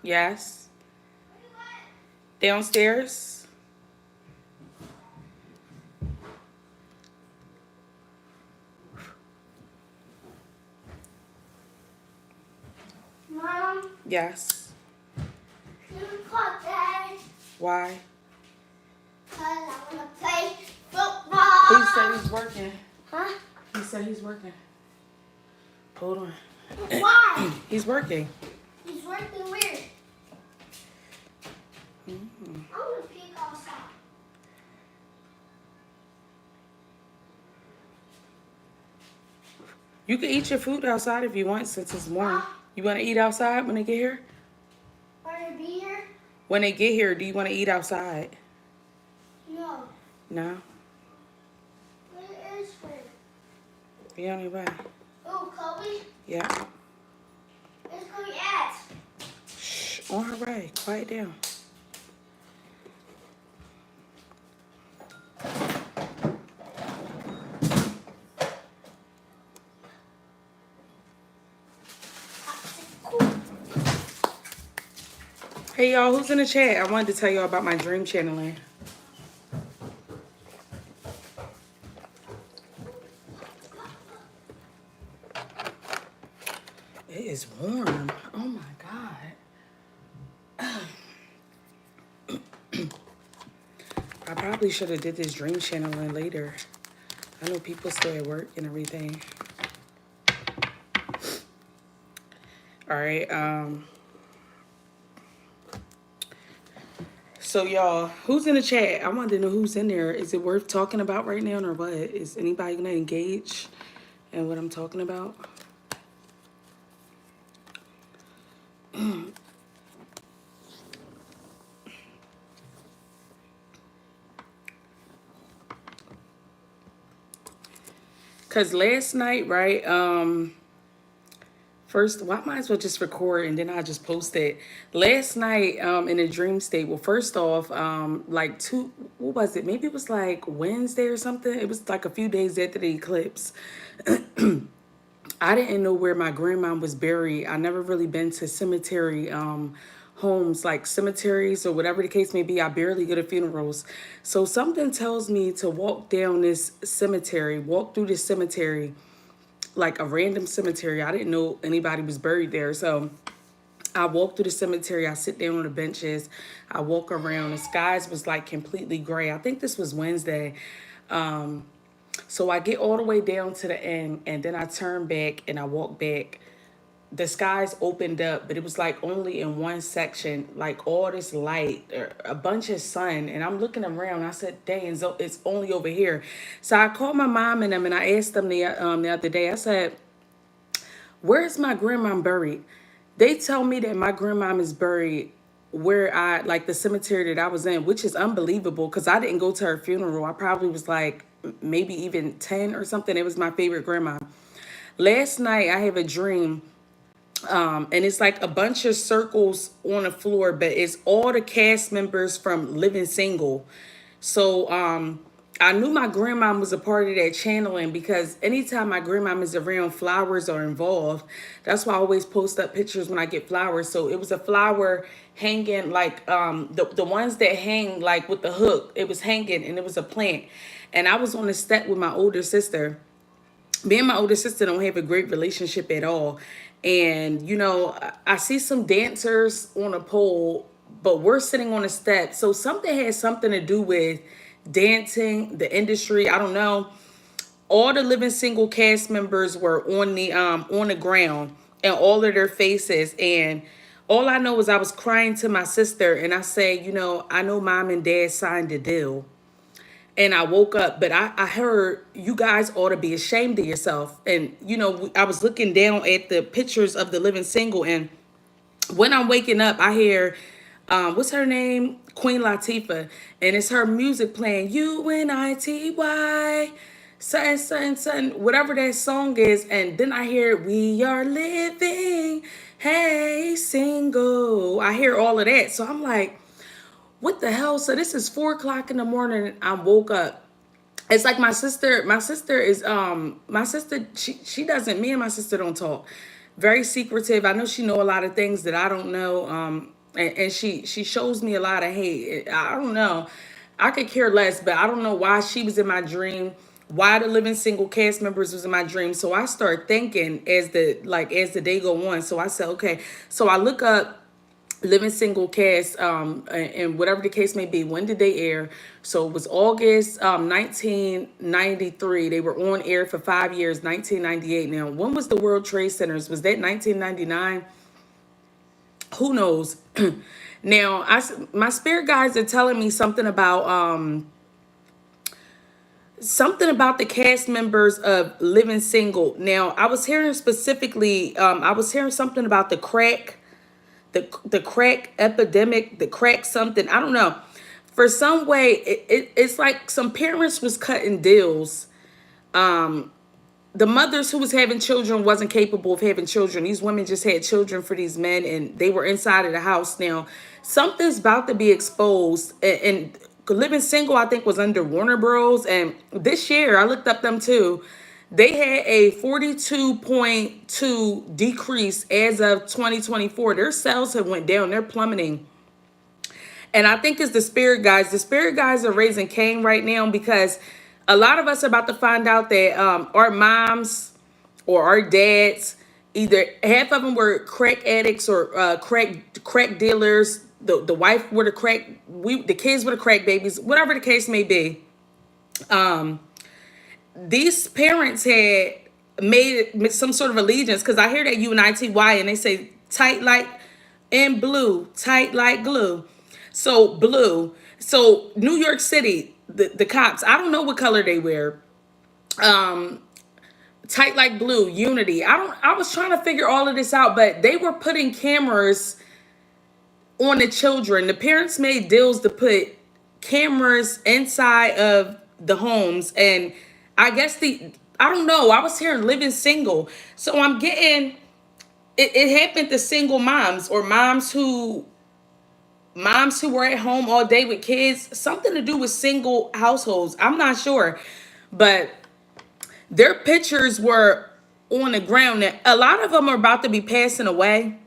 Yes. Downstairs. Mom. Yes. You call Dad. Why? Because I want to play football. He said he's working. Huh? He said he's working. Hold on. Why? He's working. He's working weird. I want to peek outside. You can eat your food outside if you want, since it's morning. You want to eat outside when they get here? Want to be here? When they get here, do you want to eat outside? No. No? Where is her? You on your way? Oh, Chloe? Yeah. Where's Chloe at? Shh, on her way. Quiet down. Hey y'all, who's in the chat? I wanted to tell y'all about my dream channeling. It is warm. Oh my God. I probably should have did this dream channeling later. I know people stay at work and everything. All right. So y'all, who's in the chat? I wanted to know who's in there. Is it worth talking about right now or what? Is anybody gonna engage in what I'm talking about? Cause last night, right? First, well, I might as well just record and then I'll just post it. Last night, in a dream state. Well, first off, like what was it? Maybe it was like Wednesday or something. It was like a few days after the eclipse. I didn't know where my grandma was buried. I never really been to cemetery homes, like cemeteries or whatever the case may be. I barely go to funerals. So something tells me to walk down this cemetery, walk through this cemetery, like a random cemetery. I didn't know anybody was buried there. So I walk through the cemetery. I sit down on the benches. I walk around. The skies was like completely gray. I think this was Wednesday. So I get all the way down to the end and then I turn back and I walk back. The skies opened up, but it was like only in one section, like all this light, a bunch of sun. And I'm looking around. I said, dang, it's only over here. So I called my mom and them and I asked them the other day, I said, where's my grandma buried? They tell me that my grandma is buried where like the cemetery that I was in, which is unbelievable because I didn't go to her funeral. I probably was like maybe even 10 or something. It was my favorite grandma. Last night I have a dream. And it's like a bunch of circles on the floor, but it's all the cast members from Living Single. So I knew my grandma was a part of that channeling because anytime my grandma is around, flowers are involved. That's why I always post up pictures when I get flowers. So it was a flower hanging like the ones that hang like with the hook. It was hanging and it was a plant. And I was on the step with my older sister. Me and my older sister don't have a great relationship at all. And, you know, I see some dancers on a pole, but we're sitting on a step. So something has something to do with dancing, the industry. I don't know. All the Living Single cast members were on the ground and all of their faces. And all I know is I was crying to my sister and I say, you know, I know mom and dad signed a deal. And I woke up, but I heard you guys ought to be ashamed of yourself. And, you know, I was looking down at the pictures of the Living Single. And when I'm waking up, I hear what's her name? Queen Latifah. And it's her music playing UNITY. Something, something, something, whatever that song is. And then I hear, we are living, hey, single. I hear all of that. So I'm like, what the hell? So this is 4 o'clock in the morning. I woke up. It's like my sister, she doesn't, me and my sister don't talk. Very secretive. I know she know a lot of things that I don't know. And she shows me a lot of hate. I don't know. I could care less, but I don't know why she was in my dream, why the living single cast members was in my dream. So I start thinking as the day go on. So I said, okay. So I look up living single cast, and whatever the case may be, when did they air? So it was August 1993. They were on air for 5 years, 1998. Now, when was the World Trade Centers? Was that 1999? Who knows? Now, my spirit guides are telling me something about the cast members of Living Single. Now, I was hearing specifically, I was hearing something about the crack epidemic, the crack something. I don't know. For some way, it's like some parents was cutting deals. The mothers who was having children wasn't capable of having children. These women just had children for these men, and they were inside of the house. Now, something's about to be exposed. And Living Single, I think, was under Warner Bros. And this year, I looked up them too. They had a 42.2 decrease as of 2024. Their sales have went down. They're plummeting. And I think it's the spirit guys. The spirit guys are raising Cain right now because a lot of us are about to find out that our moms or our dads, either half of them were crack addicts or crack dealers. The wife were the kids were the crack babies, whatever the case may be. These parents had made some sort of allegiance, because I hear that UNITY and they say tight like in blue, tight like glue. So blue. So New York City, the cops, I don't know what color they wear. Tight like blue, unity. I was trying to figure all of this out, but they were putting cameras on the children. The parents made deals to put cameras inside of the homes, and I guess I don't know. I was hearing living single, so I'm getting it happened to single moms or moms who were at home all day with kids. Something to do with single households. I'm not sure, but their pictures were on the ground. Now, a lot of them are about to be passing away.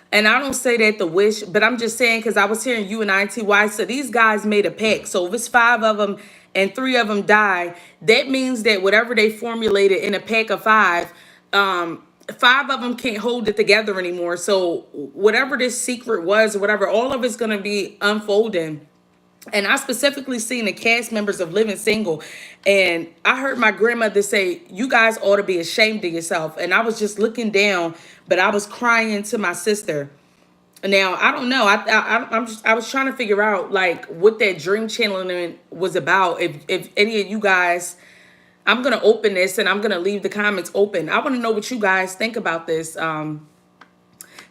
And I don't say that to wish, but I'm just saying because I was hearing UNITY. So these guys made a pact. So if it's 5 of them and 3 of them die, that means that whatever they formulated in a pack of 5, 5 of them can't hold it together anymore. So whatever this secret was, or whatever, all of it's going to be unfolding. And I specifically seen the cast members of Living Single. And I heard my grandmother say, you guys ought to be ashamed of yourself. And I was just looking down, but I was crying to my sister. Now, I don't know. I was trying to figure out like what that dream channeling was about. If any of you guys, I'm going to open this and I'm going to leave the comments open. I want to know what you guys think about this.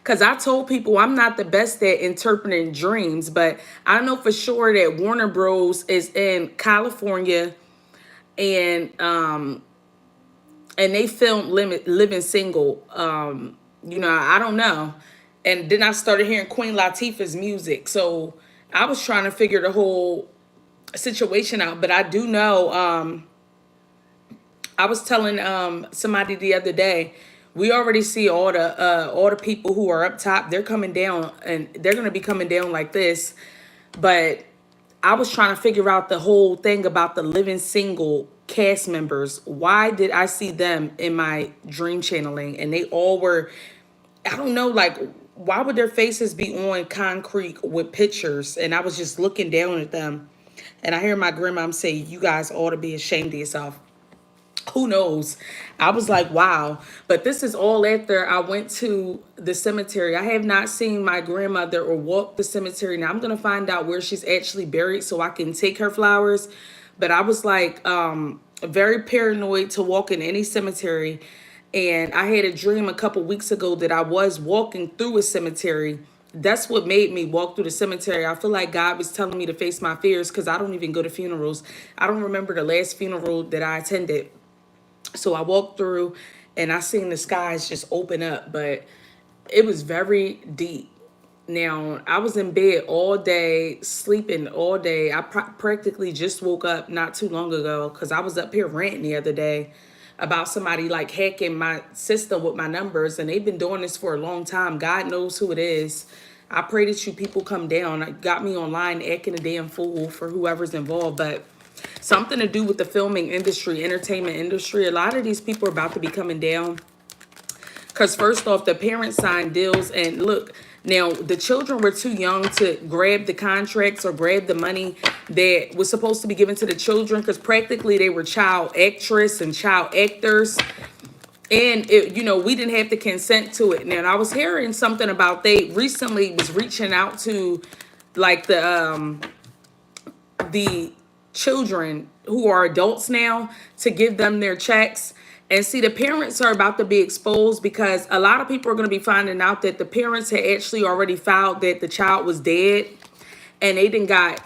Because I told people I'm not the best at interpreting dreams, but I know for sure that Warner Bros. Is in California, and they filmed Living Single. I don't know. And then I started hearing Queen Latifah's music. So I was trying to figure the whole situation out. But I do know, I was telling somebody the other day, we already see all the people who are up top. They're coming down, and they're gonna be coming down like this. But I was trying to figure out the whole thing about the Living Single cast members. Why did I see them in my dream channeling? And they all were, I don't know, like, why would their faces be on concrete with pictures? And I was just looking down at them. And I hear my grandma say, you guys ought to be ashamed of yourself. Who knows? I was like, wow. But this is all after I went to the cemetery. I have not seen my grandmother or walked the cemetery. Now I'm going to find out where she's actually buried so I can take her flowers. But I was like very paranoid to walk in any cemetery. And I had a dream a couple weeks ago that I was walking through a cemetery that's what made me walk through the cemetery. I feel like God was telling me to face my fears because I don't even go to funerals. I don't remember the last funeral that I attended. So I walked through and I seen the skies just open up, but it was very deep. Now, I was in bed all day, sleeping all day. I practically just woke up not too long ago because I was up here ranting the other day about somebody like hacking my system with my numbers, and they've been doing this for a long time. God knows who it is. I pray that you people come down. It got me online acting a damn fool for whoever's involved, but something to do with the filming industry, entertainment industry. A lot of these people are about to be coming down because first off, the parents signed deals, and look, now the children were too young to grab the contracts or grab the money that was supposed to be given to the children because practically they were child actress and child actors. And we didn't have to consent to it. Now, I was hearing something about they recently was reaching out to like the children who are adults now to give them their checks. And see, the parents are about to be exposed because a lot of people are going to be finding out that the parents had actually already filed that the child was dead, and they didn't got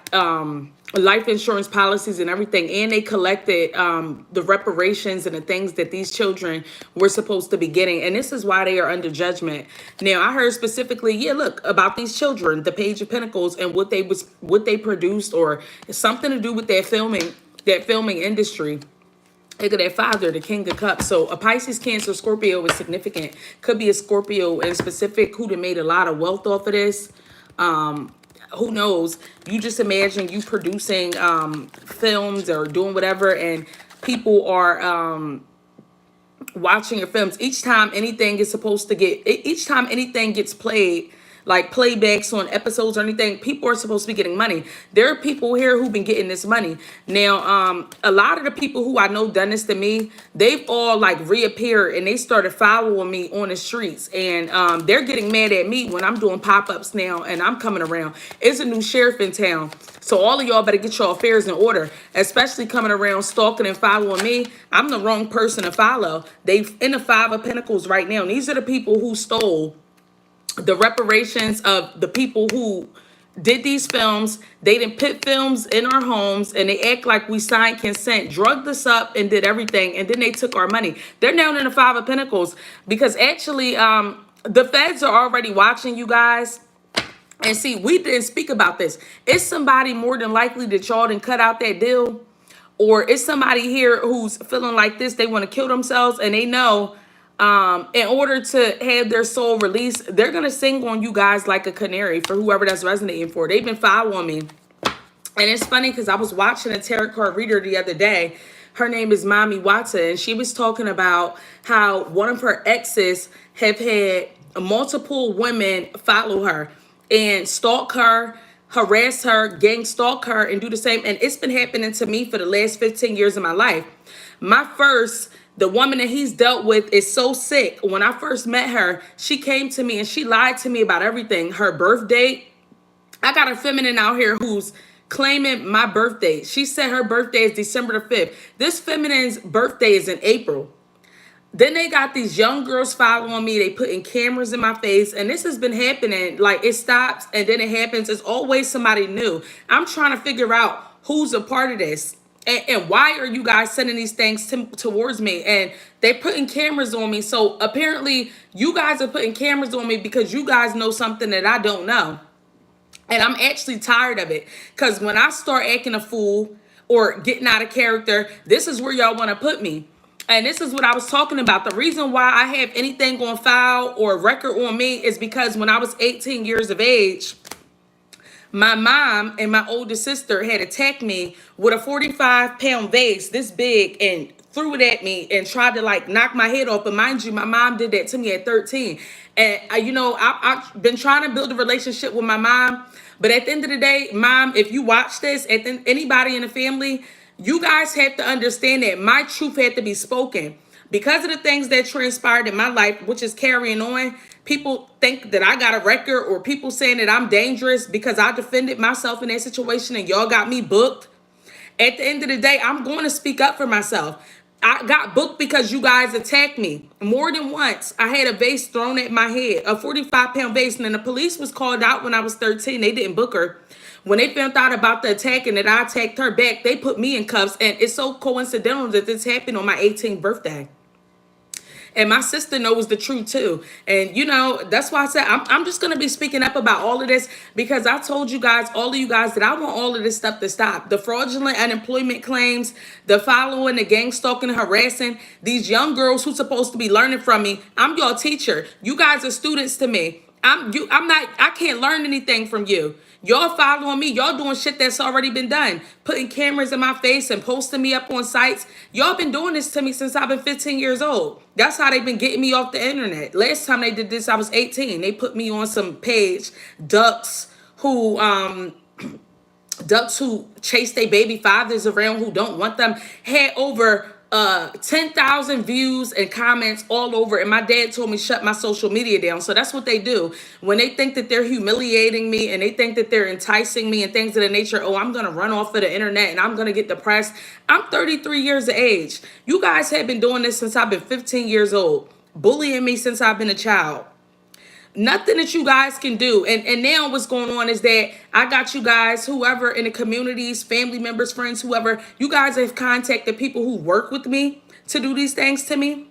life insurance policies and everything, and they collected the reparations and the things that these children were supposed to be getting. And this is why they are under judgment. Now, I heard specifically, yeah, look, about these children, the Page of Pentacles, and what they produced, or something to do with that filming industry. Look at that father, the King of Cups. So a Pisces, Cancer, Scorpio is significant. Could be a Scorpio in specific who done made a lot of wealth off of this. Who knows? You just imagine you producing films or doing whatever, and people are watching your films. Each time anything gets played, like playbacks on episodes or anything, people are supposed to be getting money. There are people here who've been getting this money. Now, a lot of the people who I know done this to me, they've all like reappeared and they started following me on the streets. And they're getting mad at me when I'm doing pop-ups now and I'm coming around. It's a new sheriff in town. So all of y'all better get your affairs in order, especially coming around stalking and following me. I'm the wrong person to follow. They in the Five of Pentacles right now. And these are the people who stole the reparations of the people who did these films. They didn't put films in our homes and they act like we signed consent, drugged us up and did everything, and then they took our money. They're now in the Five of Pentacles because actually the feds are already watching you guys. And see, we didn't speak about this. It's somebody more than likely that y'all didn't cut out that deal, or it's somebody here who's feeling like this, they want to kill themselves, and they know in order to have their soul released, they're going to sing on you guys like a canary for whoever that's resonating for. They've been following me. And it's funny because I was watching a tarot card reader the other day. Her name is Mommy Watson, and she was talking about how one of her exes have had multiple women follow her and stalk her, harass her, gang stalk her, and do the same. And it's been happening to me for the last 15 years of my life. The woman that he's dealt with is so sick. When I first met her, she came to me and she lied to me about everything. Her birth date. I got a feminine out here who's claiming my birthday. She said her birthday is December the 5th. This feminine's birthday is in April. Then they got these young girls following me. They putting cameras in my face. And this has been happening. Like, it stops and then it happens. It's always somebody new. I'm trying to figure out who's a part of this. And why are you guys sending these things towards me? And they're putting cameras on me. So apparently you guys are putting cameras on me because you guys know something that I don't know. And I'm actually tired of it. Because when I start acting a fool or getting out of character, this is where y'all want to put me. And this is what I was talking about. The reason why I have anything on file or record on me is because when I was 18 years of age, my mom and my older sister had attacked me with a 45-pound vase this big and threw it at me and tried to like knock my head off. But mind you, my mom did that to me at 13. And I've been trying to build a relationship with my mom. But at the end of the day, Mom, if you watch this, anybody in the family, you guys have to understand that my truth had to be spoken. Because of the things that transpired in my life, which is carrying on, people think that I got a record, or people saying that I'm dangerous because I defended myself in that situation and y'all got me booked. At the end of the day, I'm going to speak up for myself. I got booked because you guys attacked me more than once. I had a vase thrown at my head, a 45-pound vase, and then the police was called out when I was 13. They didn't book her. When they found out about the attack and that I attacked her back, they put me in cuffs. And it's so coincidental that this happened on my 18th birthday. And my sister knows the truth too. And you know, that's why I said I'm just going to be speaking up about all of this, because I told you guys, all of you guys, that I want all of this stuff to stop. The fraudulent unemployment claims, the following, the gang stalking, harassing these young girls who's supposed to be learning from me. I'm your teacher. You guys are students to me. I can't learn anything from you. Y'all following me. Y'all doing shit that's already been done. Putting cameras in my face and posting me up on sites. Y'all been doing this to me since I've been 15 years old. That's how they've been getting me off the internet. Last time they did this, I was 18. They put me on some page, ducks who chase their baby fathers around who don't want them, had over 10,000 views and comments all over. And my dad told me shut my social media down. So that's what they do when they think that they're humiliating me and they think that they're enticing me and things of the nature. Oh, I'm gonna run off of the internet and I'm gonna get depressed. I'm 33 years of age. You guys have been doing this since I've been 15 years old, bullying me since I've been a child. Nothing that you guys can do. And now what's going on is that I got you guys, whoever in the communities, family members, friends, whoever, you guys have contacted people who work with me to do these things to me.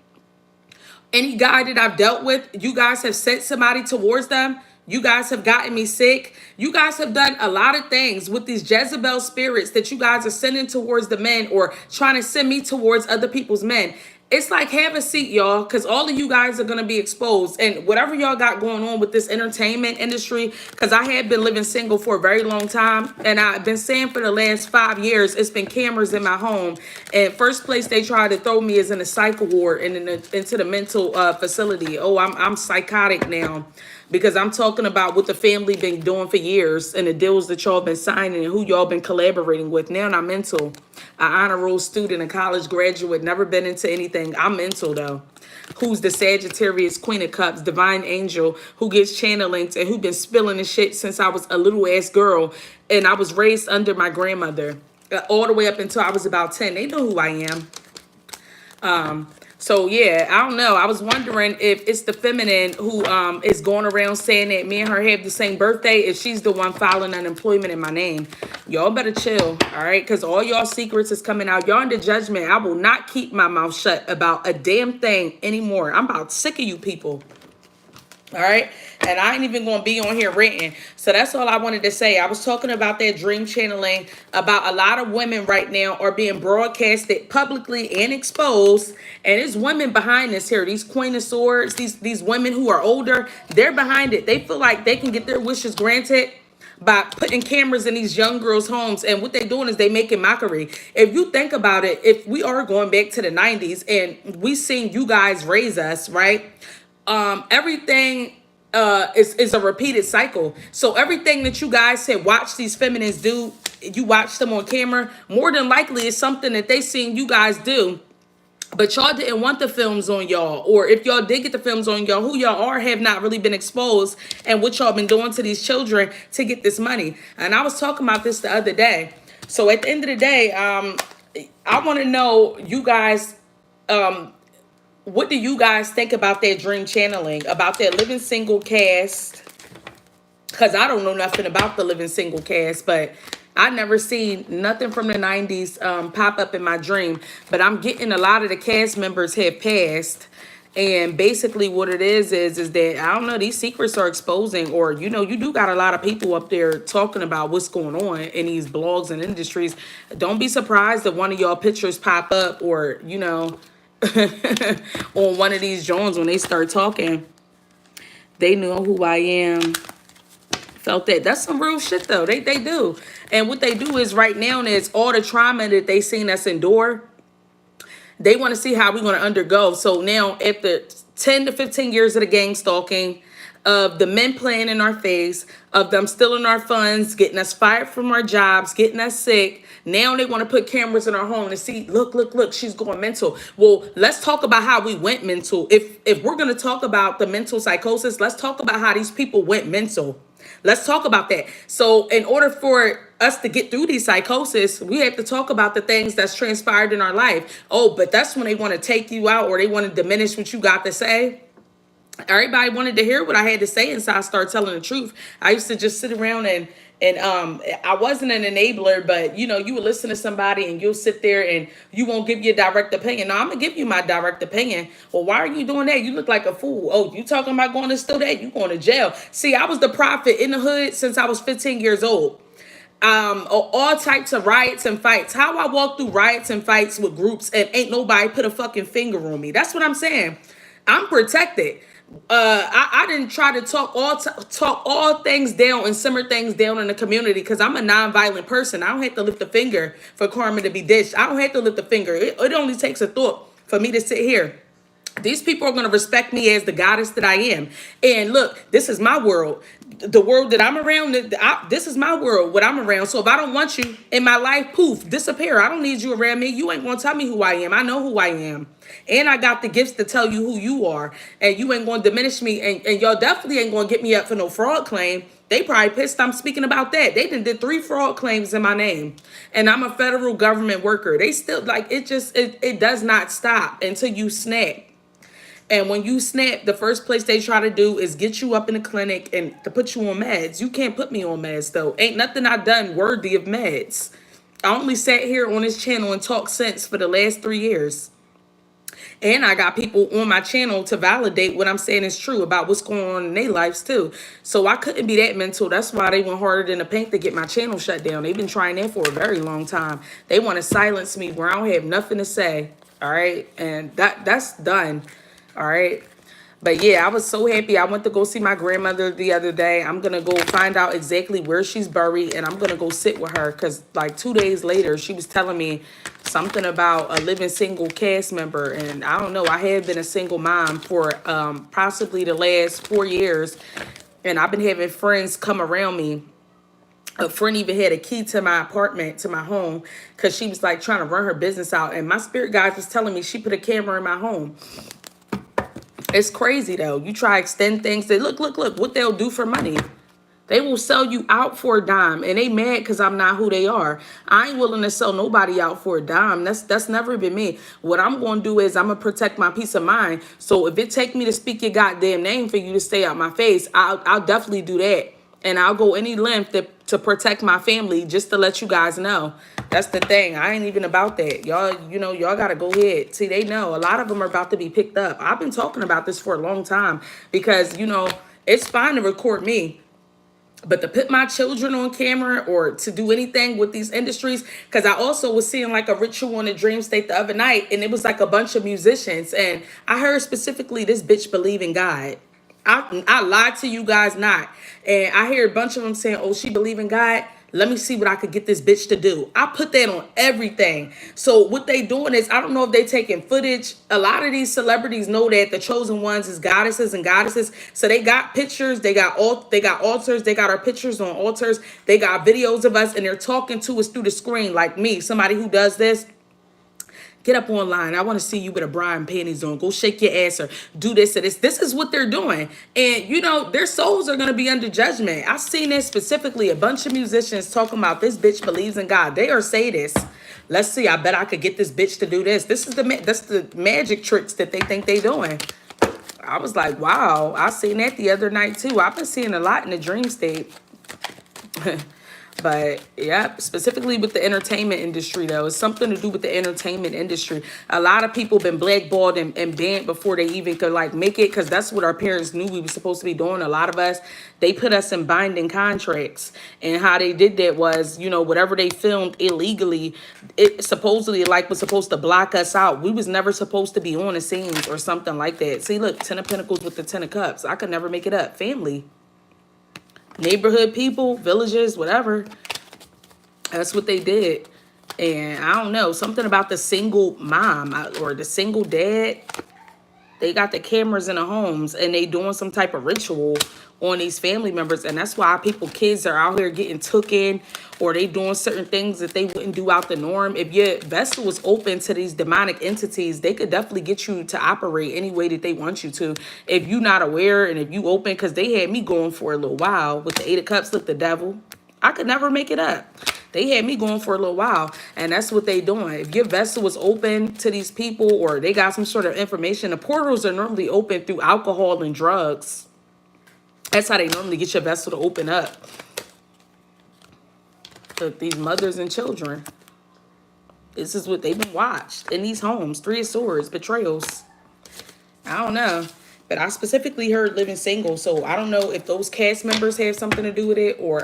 Any guy that I've dealt with, you guys have sent somebody towards them. You guys have gotten me sick. You guys have done a lot of things with these Jezebel spirits that you guys are sending towards the men or trying to send me towards other people's men. It's like, have a seat, y'all, because all of you guys are going to be exposed. And whatever y'all got going on with this entertainment industry, because I have been living single for a very long time. And I've been saying for the last 5 years, it's been cameras in my home. And first place they try to throw me is in a psych ward and into the mental facility. Oh, I'm psychotic now. Because I'm talking about what the family been doing for years and the deals that y'all been signing and who y'all been collaborating with. Now I'm mental. An honor roll student, a college graduate, never been into anything. I'm mental though. Who's the Sagittarius Queen of Cups, divine angel, who gets channelings and who been spilling the shit since I was a little ass girl. And I was raised under my grandmother all the way up until I was about 10. They know who I am. So yeah, I don't know. I was wondering if it's the feminine who is going around saying that me and her have the same birthday, if she's the one filing unemployment in my name. Y'all better chill, all right? Because all y'all secrets is coming out. Y'all in the judgment. I will not keep my mouth shut about a damn thing anymore. I'm about sick of you people. All right. And I ain't even going to be on here ranting. So that's all I wanted to say. I was talking about that dream channeling, about a lot of women right now are being broadcasted publicly and exposed. And there's women behind this here. These Queen of Swords, these women who are older, they're behind it. They feel like they can get their wishes granted by putting cameras in these young girls' homes. And what they're doing is they making mockery. If you think about it, if we are going back to the 90s and we seen you guys raise us, right? Everything is a repeated cycle. So everything that you guys had watched these feminines do, you watch them on camera, more than likely it's something that they seen you guys do. But y'all didn't want the films on y'all. Or if y'all did get the films on y'all, who y'all are have not really been exposed. And what y'all been doing to these children to get this money. And I was talking about this the other day. So at the end of the day, I want to know, you guys, what do you guys think about that dream channeling, about that living single cast? Because I don't know nothing about the living single cast, but I never seen nothing from the 90s pop up in my dream. But I'm getting a lot of the cast members have passed. And basically what it is that, I don't know, these secrets are exposing, or, you know, you do got a lot of people up there talking about what's going on in these blogs and industries. Don't be surprised if one of y'all pictures pop up, or, you know, on one of these Jones when they start talking. They know who I am. Felt that. That's some real shit though. They do. And what they do is right now is all the trauma that they seen us endure. They want to see how we're going to undergo. So now after 10 to 15 years of the gang stalking, of the men playing in our face, of them stealing our funds, getting us fired from our jobs, getting us sick, Now they want to put cameras in our home to see, look, she's going mental. Well, let's talk about how we went mental. If we're going to talk about the mental psychosis, let's talk about how these people went mental. Let's talk about that. So in order for us to get through these psychosis, we have to talk about the things that's transpired in our life. Oh, but that's when they want to take you out or they want to diminish what you got to say. Everybody wanted to hear what I had to say, and so I started telling the truth. I used to just sit around and I wasn't an enabler, but you would listen to somebody and you'll sit there and you won't give your direct opinion. No, I'm gonna give you my direct opinion. Well, why are you doing that? You look like a fool. Oh, you talking about going to steal that? You going to jail. See, I was the prophet in the hood since I was 15 years old. All types of riots and fights. How I walk through riots and fights with groups and ain't nobody put a fucking finger on me. That's what I'm saying. I'm protected. I didn't try to talk all things down and simmer things down in the community because I'm a non-violent person. I don't have to lift a finger for karma to be dished. I don't have to lift a finger. It only takes a thought for me to sit here. These people are going to respect me as the goddess that I am. And look, this is my world. The world that I'm around, this is my world, what I'm around. So if I don't want you in my life, poof, disappear. I don't need you around me. You ain't going to tell me who I am. I know who I am. And I got the gifts to tell you who you are. And you ain't going to diminish me. And y'all definitely ain't going to get me up for no fraud claim. They probably pissed I'm speaking about that. They did 3 fraud claims in my name. And I'm a federal government worker. They still, like, it does not stop until you snap. And when you snap, the first place they try to do is get you up in the clinic and to put you on meds. You can't put me on meds, though. Ain't nothing I done worthy of meds. I only sat here on this channel and talked sense for the last 3 years. And I got people on my channel to validate what I'm saying is true about what's going on in their lives, too. So I couldn't be that mental. That's why they went harder than the paint to get my channel shut down. They've been trying that for a very long time. They want to silence me where I don't have nothing to say. All right. And that's done. All right. But yeah, I was so happy. I went to go see my grandmother the other day. I'm going to go find out exactly where she's buried. And I'm going to go sit with her. Because like 2 days later, she was telling me something about a living single cast member. And I don't know. I have been a single mom for possibly the last 4 years. And I've been having friends come around me. A friend even had a key to my apartment, to my home, because she was like trying to run her business out. And my spirit guide was telling me she put a camera in my home. It's crazy, though. You try to extend things. They look what they'll do for money. They will sell you out for a dime. And they mad because I'm not who they are. I ain't willing to sell nobody out for a dime. That's never been me. What I'm going to do is I'm going to protect my peace of mind. So if it take me to speak your goddamn name for you to stay out my face, I'll definitely do that. And I'll go any length to protect my family just to let you guys know. That's the thing. I ain't even about that. Y'all, y'all got to go ahead. See, they know. A lot of them are about to be picked up. I've been talking about this for a long time because, it's fine to record me. But to put my children on camera or to do anything with these industries, because I also was seeing like a ritual in a dream state the other night, and it was like a bunch of musicians. And I heard specifically this bitch believe in God. I lied to you guys not. And I hear a bunch of them saying, oh, she believe in God. Let me see what I could get this bitch to do. I put that on everything. So what they doing is, I don't know if they taking footage. A lot of these celebrities know that the chosen ones is goddesses and goddesses. So they got pictures. They got altars. They got our pictures on altars. They got videos of us and they're talking to us through the screen like me, somebody who does this. Get up online. I want to see you with a bra and panties on. Go shake your ass or do this or this. This is what they're doing. And, their souls are going to be under judgment. I've seen this specifically. A bunch of musicians talking about this bitch believes in God. They are sadists. Let's see. I bet I could get this bitch to do this. That's the magic tricks that they think they doing. I was like, wow. I seen that the other night, too. I've been seeing a lot in the dream state. But yeah, specifically with the entertainment industry, though, it's something to do with the entertainment industry. A lot of people been blackballed and banned before they even could like make it, because that's what our parents knew we were supposed to be doing. A lot of us, they put us in binding contracts, and how they did that was, whatever they filmed illegally, it supposedly was supposed to block us out. We was never supposed to be on the scenes or something like that. See, look, 10 of Pentacles with the 10 of Cups. I could never make it up. Family. Neighborhood people, villages, whatever. That's what they did. And I don't know, something about the single mom or the single dad. They got the cameras in the homes and they doing some type of ritual on these family members. And that's why kids are out here getting took in, or they doing certain things that they wouldn't do out the norm. If your vessel was open to these demonic entities, they could definitely get you to operate any way that they want you to. If you not aware and if you open, because they had me going for a little while with the Eight of Cups with the devil. I could never make it up. They had me going for a little while, and that's what they doing. If your vessel was open to these people or they got some sort of information, the portals are normally open through alcohol and drugs. That's how they normally get your vessel to open up. But these mothers and children, this is what they've been watched in these homes. Three of Swords, betrayals. I don't know. But I specifically heard living single, so I don't know if those cast members have something to do with it, or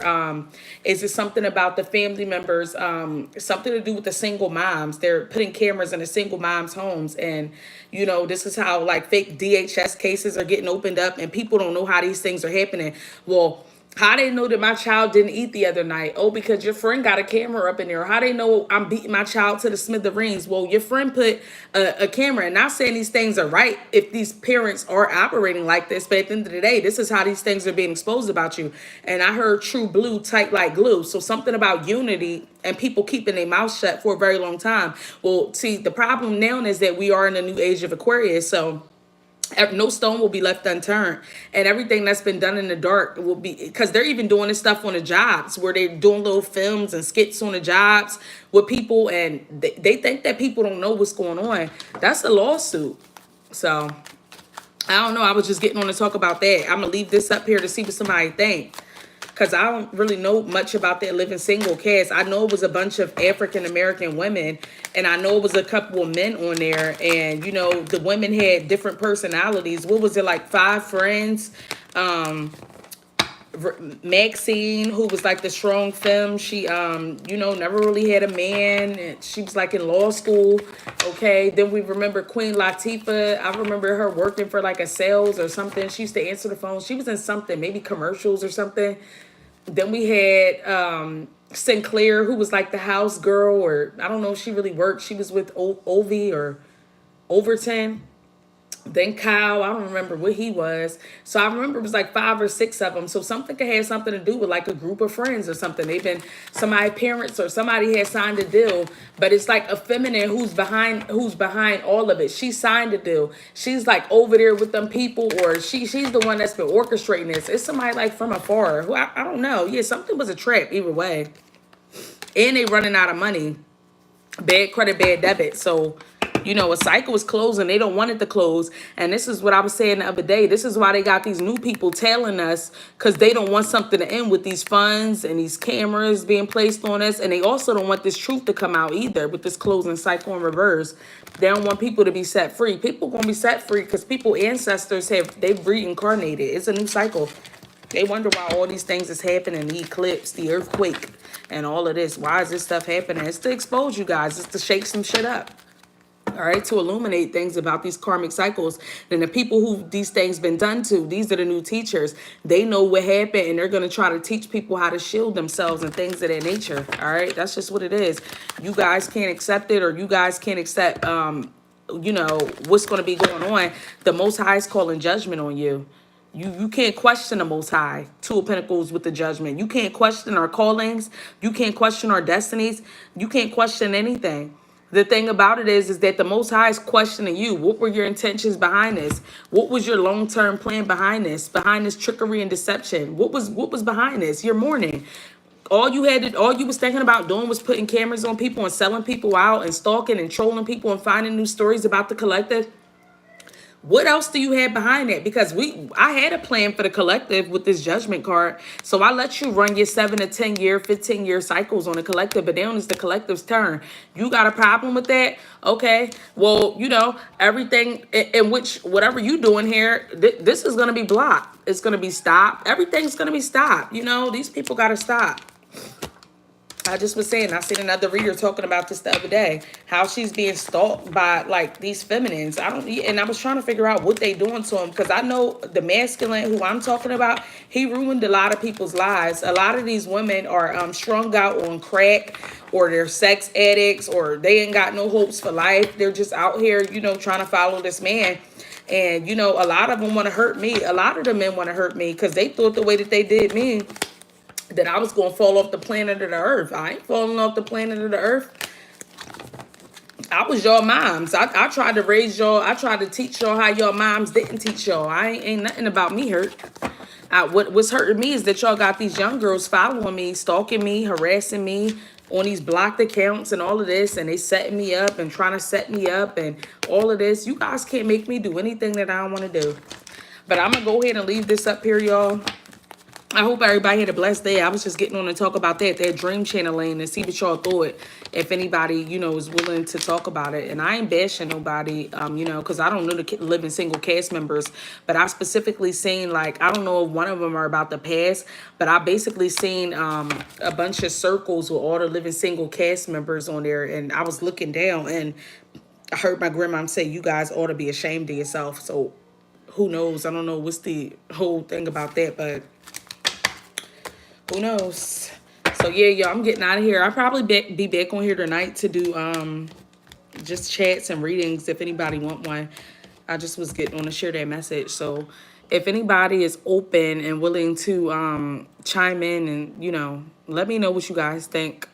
is it something about the family members, something to do with the single moms. They're putting cameras in the single moms' homes, and, you know, this is how, like, fake DHS cases are getting opened up, and people don't know how these things are happening. Well, how they know that my child didn't eat the other night? Oh, because your friend got a camera up in there. How they know I'm beating my child to the smithereens? Well, your friend put a camera. And not saying these things are right if these parents are operating like this, but at the end of the day, this is how these things are being exposed about you. And I heard true blue, tight like glue. So something about unity and people keeping their mouth shut for a very long time. Well, see, the problem now is that we are in the new age of Aquarius. So no stone will be left unturned, and everything that's been done in the dark will be, because they're even doing this stuff on the jobs where they're doing little films and skits on the jobs with people, and they think that people don't know what's going on. That's a lawsuit. So I don't know. I was just getting on to talk about that. I'm gonna leave this up here to see what somebody think, because I don't really know much about that living single cast. I know it was a bunch of African-American women, and I know it was a couple of men on there. And, you know, the women had different personalities. What was it, like 5 friends? Maxine, who was like the strong femme, she, you know, never really had a man. And she was like in law school. Okay. Then we remember Queen Latifah. I remember her working for like a sales or something. She used to answer the phone. She was in something, maybe commercials or something. Then we had Sinclair, who was like the house girl, or I don't know if she really worked. She was with Ovi or Overton. Then Kyle, I don't remember what he was. So I remember it was like 5 or 6 of them. So something could have something to do with like a group of friends or something. They've been, somebody parents or somebody had signed a deal, but it's like a feminine who's behind all of it. She signed a deal. She's like over there with them people, or she's the one that's been orchestrating this. It's somebody like from afar who I don't know. Yeah, something was a trap either way. And they running out of money. Bad credit, bad debit. So, you know, a cycle is closing. They don't want it to close. And this is what I was saying the other day. This is why they got these new people telling us, because they don't want something to end with these funds and these cameras being placed on us. And they also don't want this truth to come out either with this closing cycle in reverse. They don't want people to be set free. People going to be set free because people ancestors they've reincarnated. It's a new cycle. They wonder why all these things is happening, the eclipse, the earthquake, and all of this. Why is this stuff happening? It's to expose you guys. It's to shake some shit up. All right, to illuminate things about these karmic cycles. Then the people who these things been done to, these are the new teachers. They know what happened, and they're going to try to teach people how to shield themselves and things of that nature. All right, that's just what it is. You guys can't accept it, or you guys can't accept, you know, what's going to be going on. The Most High is calling judgment on you. You can't question the Most High. 2 of Pentacles with the judgment. You can't question our callings. You can't question our destinies. You can't question anything. The thing about it is that the Most High is questioning you. What were your intentions behind this? What was your long-term plan behind this trickery and deception? What was behind this? You're mourning. All you was thinking about doing was putting cameras on people and selling people out and stalking and trolling people and finding new stories about the collective. What else do you have behind that? Because I had a plan for the collective with this judgment card. So I let you run your 7 to 10 year, 15 year cycles on the collective, but now it's the collective's turn. You got a problem with that? Okay. Well, you know, everything in which, whatever you doing here, this is going to be blocked. It's going to be stopped. Everything's going to be stopped. You know, these people got to stop. I just was saying, I seen another reader talking about this the other day, how she's being stalked by like these feminines. And I was trying to figure out what they doing to him, because I know the masculine who I'm talking about, he ruined a lot of people's lives. A lot of these women are strung out on crack, or they're sex addicts, or they ain't got no hopes for life. They're just out here, you know, trying to follow this man. And, you know, a lot of them want to hurt me. A lot of the men want to hurt me because they thought the way that they did me that I was going to fall off the planet of the earth. I ain't falling off the planet of the earth. I was your moms. I tried to raise y'all. I tried to teach y'all how your moms didn't teach y'all. Ain't nothing about me hurt. What's hurting me is that y'all got these young girls following me, stalking me, harassing me on these blocked accounts and all of this, and they setting me up and trying to set me up and all of this. You guys can't make me do anything that I don't want to do. But I'm going to go ahead and leave this up here, y'all. I hope everybody had a blessed day. I was just getting on to talk about that dream channeling, and see what y'all thought. If anybody, you know, is willing to talk about it. And I ain't bashing nobody, you know, because I don't know the living single cast members. But I specifically seen, like, I don't know if one of them are about to pass, but I basically seen a bunch of circles with all the living single cast members on there. And I was looking down, and I heard my grandma say, you guys ought to be ashamed of yourself. So who knows? I don't know what's the whole thing about that, but who knows? So yeah, y'all, I'm getting out of here. I'll probably be back on here tonight to do just chats and readings if anybody want one. I just was getting on to share that message. So if anybody is open and willing to chime in and, you know, let me know what you guys think.